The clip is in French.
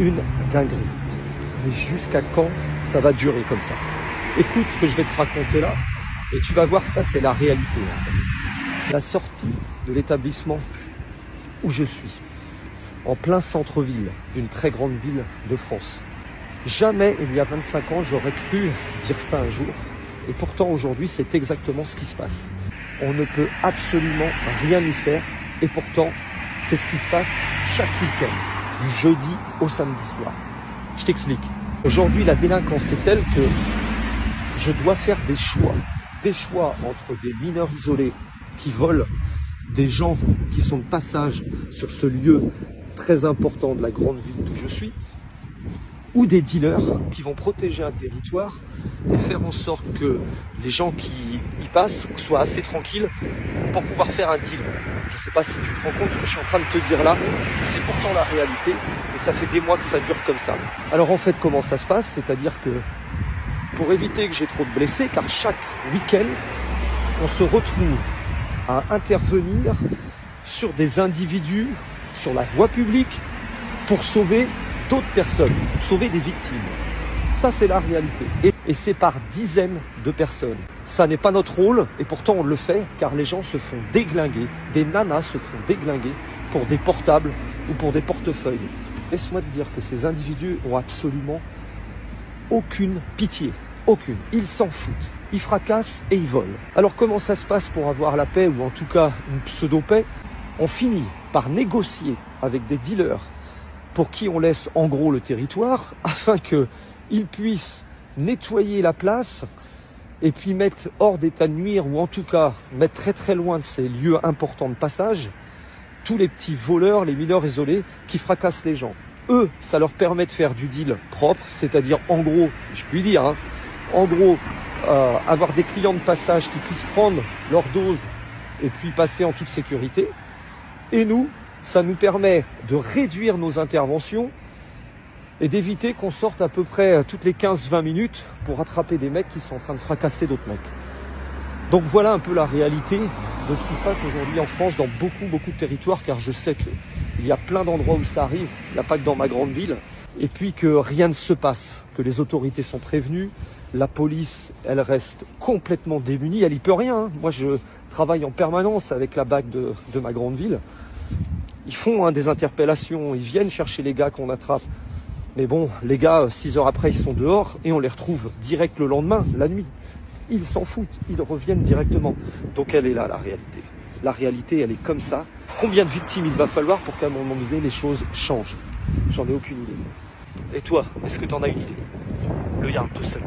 une dinguerie. Mais jusqu'à quand ça va durer comme ça? Écoute ce que je vais te raconter là, et tu vas voir, ça c'est la réalité en fait. C'est la sortie de l'établissement où je suis, en plein centre-ville d'une très grande ville de France. Jamais, il y a 25 ans, j'aurais cru dire ça un jour. Et pourtant, aujourd'hui, c'est exactement ce qui se passe. On ne peut absolument rien y faire. Et pourtant, c'est ce qui se passe chaque week-end, du jeudi au samedi soir. Je t'explique. Aujourd'hui, la délinquance est telle que je dois faire des choix. Des choix entre des mineurs isolés qui volent, des gens qui sont de passage sur ce lieu très important de la grande ville d'où je suis, ou des dealers qui vont protéger un territoire et faire en sorte que les gens qui y passent soient assez tranquilles pour pouvoir faire un deal. Je ne sais pas si tu te rends compte de ce que je suis en train de te dire là, mais c'est pourtant la réalité et ça fait des mois que ça dure comme ça. Alors en fait, comment ça se passe? C'est-à-dire que pour éviter que j'ai trop de blessés, car chaque week-end, on se retrouve à intervenir sur des individus, sur la voie publique, pour sauver d'autres personnes, pour sauver des victimes. Ça, c'est la réalité. Et c'est par dizaines de personnes. Ça n'est pas notre rôle, et pourtant on le fait, car les gens se font déglinguer, des nanas se font déglinguer pour des portables ou pour des portefeuilles. Laisse-moi te dire que ces individus ont absolument aucune pitié. Aucune. Ils s'en foutent. Ils fracassent et ils volent. Alors comment ça se passe pour avoir la paix, ou en tout cas une pseudo-paix? On finit par négocier avec des dealers pour qui on laisse en gros le territoire, afin qu'ils puissent nettoyer la place et puis mettre hors d'état de nuire, ou en tout cas mettre très très loin de ces lieux importants de passage, tous les petits voleurs, les mineurs isolés qui fracassent les gens. Eux, ça leur permet de faire du deal propre, c'est-à-dire en gros, si je puis dire, en gros, avoir des clients de passage qui puissent prendre leur dose et puis passer en toute sécurité. Et nous, ça nous permet de réduire nos interventions et d'éviter qu'on sorte à peu près toutes les 15-20 minutes pour attraper des mecs qui sont en train de fracasser d'autres mecs. Donc voilà un peu la réalité de ce qui se passe aujourd'hui en France dans beaucoup de territoires, car je sais qu'il y a plein d'endroits où ça arrive, il n'y a pas que dans ma grande ville, et puis que rien ne se passe, que les autorités sont prévenues, la police, elle reste complètement démunie, elle y peut rien. Moi je travaille en permanence avec la BAC de ma grande ville. Ils font des interpellations, ils viennent chercher les gars qu'on attrape. Mais bon, les gars, 6 heures après, ils sont dehors et on les retrouve direct le lendemain, la nuit. Ils s'en foutent, ils reviennent directement. Donc elle est là, la réalité. La réalité, elle est comme ça. Combien de victimes il va falloir pour qu'à un moment donné, les choses changent? J'en ai aucune idée. Et toi, est-ce que tu en as une idée? Le Yarn tout seul.